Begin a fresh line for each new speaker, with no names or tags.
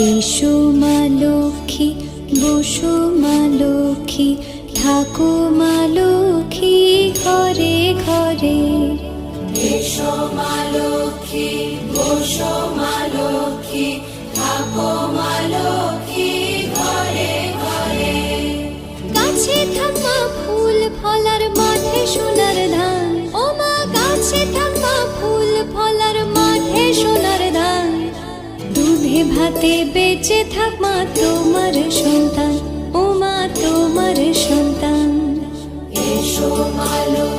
এসো মা লক্ষ্মী, বসো মা লক্ষ্মী, থাকো মা লক্ষ্মী ঘরে ঘরে।
এসো মা লক্ষ্মী, বসো মা লক্ষ্মী, থাকো মা লক্ষ্মী ঘরে ঘরে।
গাছে থাকা ফুল ফলার মাঠে সোনার ধান, ও মা গাছে থাকা ফুল ফলার মাঠে সোনার ধান। দুধে ভাতে বেঁচে থাক মা তোমার সন্তান, ও মা তোমার সন্তান।
এসো মা লক্ষ্মী,